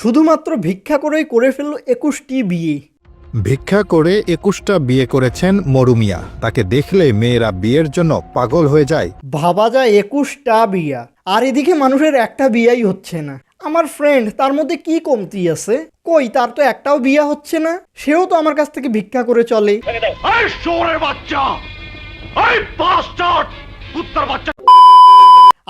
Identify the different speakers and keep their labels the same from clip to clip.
Speaker 1: শুধুমাত্র ভিক্ষা করেই করে ফেলল ২১টি বিয়ে।
Speaker 2: ভিক্ষা করে ২১টা বিয়ে করেছেন মরুমিয়া। তাকে দেখলে মেয়েরা বিয়ের জন্য পাগল হয়ে যায়।
Speaker 1: ভাবা যায় ২১টা বিয়া, আর এদিকে মানুষের একটা বিয়াই হচ্ছে না। আমার ফ্রেন্ড, তার মধ্যে কি কমতি আছে? কই, তার তো একটাও বিয়া হচ্ছে না। সেও তো আমার কাছ থেকে ভিক্ষা করে চলে।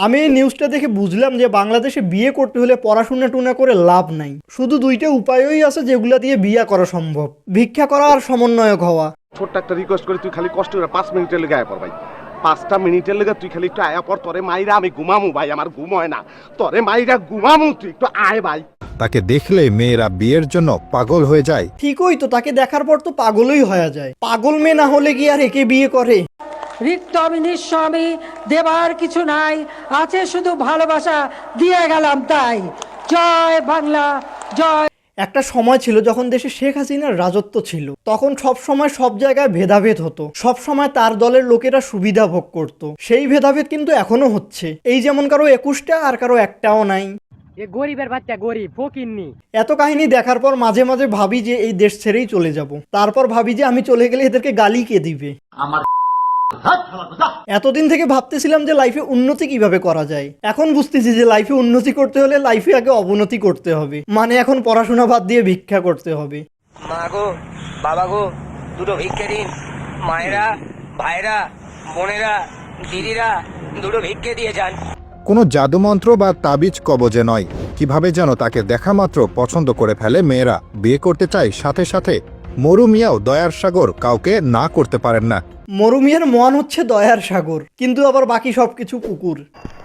Speaker 1: আমি এই নিউজটা দেখে বুঝলাম যে বাংলাদেশে বিয়ে করতে হলে পড়াশোনা টুনা করে লাভ নাই। শুধু দুইটা উপায়ই আছে যেগুলা দিয়ে বিয়ে করা সম্ভব: ভিক্ষা করা আর সমন্বয়ক হওয়া।
Speaker 3: ছোট্ট একটা রিকোয়েস্ট করে, তুই খালি কষ্ট করে 5 মিনিটের লেগে আয়া পর ভাই। 5টা মিনিটের লেগে তুই খালি একটু আয়া পর। তোরে মাইরা আমি ঘুমামু ভাই, আমার ঘুম হয় না। তোরে মাইরা ঘুমামু, তুই একটু আয় ভাই।
Speaker 2: তাকে দেখলে মেয়েরা বিয়ের জন্য পাগল হয়ে যায়।
Speaker 1: ঠিকই তো, তাকে দেখার পর তো পাগলই হয়ে যায়। পাগল মেয়ে না হলে কি আর একে বিয়ে করে?
Speaker 4: রিক্ত আমি নিঃস্ব, আমি দেবার কিছু নাই, আছে শুধু ভালোবাসা, দিয়ে গেলাম তাই। জয় বাংলা, জয়।
Speaker 1: একটা সময় ছিল যখন দেশে শেখ হাসিনার রাজত্ব ছিল, তখন সব সময় সব জায়গায় ভেদাভেদ হতো। সব সময় তার দলের লোকেরা সুবিধা ভোগ করত। সেই ভেদাভেদ কিন্তু এখনো হচ্ছে। এই যেমন কারো ২১টা আর কারো একটাও নাই।
Speaker 4: গরিবের বাচ্চা গরিব ফকিন্নি।
Speaker 1: এত কাহিনী দেখার পর মাঝে মাঝে ভাবি যে এই দেশ ছেড়েই চলে যাব। তারপর ভাবি যে আমি চলে গেলে এদেরকে গালি কে দিবে। এতদিন থেকে ভাবতেছিলাম যে লাইফে উন্নতি কিভাবে করা যায়। এখন বুঝতেছি যে লাইফে উন্নতি করতে হলে লাইফে আগে অবনতি করতে হবে। মানে এখন পড়াশোনা বাদ দিয়ে ভিক্ষা করতে হবে।
Speaker 5: মা গো, বাবা গো, দুটো ভিক্ষে দিন। মায়েরা, ভাইরা, বোনেরা, দিদিরা, দুটো ভিক্ষে দিয়ে যান।
Speaker 2: কোনো জাদুমন্ত্র বা তাবিজ কবজে নয়, কিভাবে যেন তাকে দেখা মাত্র পছন্দ করে ফেলে মেয়েরা, বিয়ে করতে চায়। সাথে সাথে মরুমিয়াও দয়ার সাগর, কাউকে না করতে পারেন না।
Speaker 1: মরুমিয়ার মন হচ্ছে দয়ার সাগর, কিন্তু আবার বাকি সবকিছু পুকুর।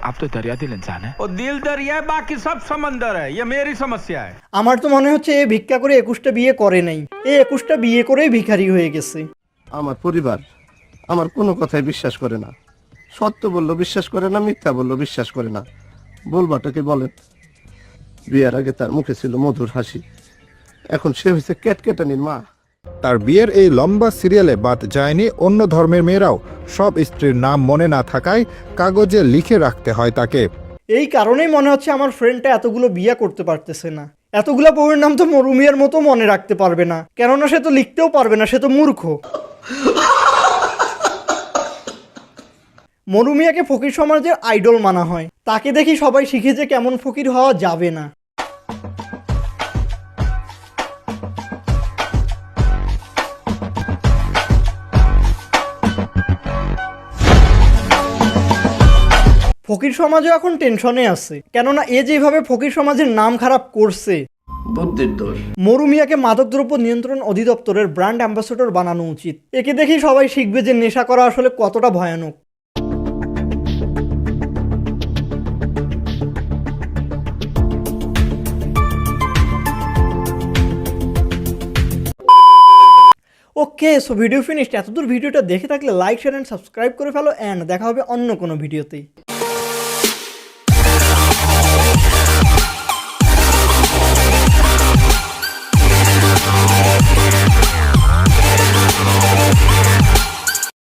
Speaker 6: आप तो दरिया दिल इंसान है। और दिल दरिया है, बाकी सब समंदर है। ये मेरी समस्या है।
Speaker 1: আমার তো মনে হচ্ছে এ ভিক্ষা করে ২১টা বিয়ে করে নাই, এ ২১টা বিয়ে করেই ভিখারি হয়ে গেছে।
Speaker 3: আমার পরিবার আমার কোনো কথাই বিশ্বাস করে না। সত্য বললো বিশ্বাস করে না, মিথ্যা বললো বিশ্বাস করে না। বলবাটাকে বলেন। বিয়ের আগে তার মুখে ছিল মধুর হাসি, এখন সে হয়েছে কেটকেটানির মা।
Speaker 2: তার বিয়ের এই লম্বা সিরিয়ালে বাদ যায়নি অন্য ধর্মের মেয়েরাও। সব স্ত্রীর নাম মনে না থাকায় কাগজে লিখে রাখতে হয় তাকে।
Speaker 1: এই কারণেই মনে হচ্ছে আমার ফ্রেন্ডটা এতগুলো বিয়ে করতে পারতেছে না। এতগুলো বউয়ের নাম তো মরুমিয়ার মতো মনে রাখতে পারবে না, কেননা সে তো লিখতেও পারবে না, সে তো মূর্খ। মরুমিয়াকে ফকির সমাজের আইডল মানা হয়। তাকে দেখি সবাই শিখে যে কেমন ফকির হওয়া যাবে না। ফকির সমাজও এখন টেনশনে আছে, কেননা এ যেভাবে ফকির সমাজের নাম খারাপ করছে।
Speaker 3: বুদ্ধির দোষ।
Speaker 1: মরুমিয়াকে মাদকদ্রব্য নিয়ন্ত্রণ অধিদপ্তরের ব্র্যান্ড অ্যাম্বাসেডর বানানো উচিত। একে দেখেই সবাই শিখবে যে নেশা করা আসলে কতটা ভয়ানক। ওকে, সো ভিডিও ফিনিশড। এতদূর ভিডিওটা দেখে থাকলে লাইক, শেয়ার এন্ড সাবস্ক্রাইব করে ফেলো, এন্ড দেখা হবে অন্য কোনো ভিডিওতেই।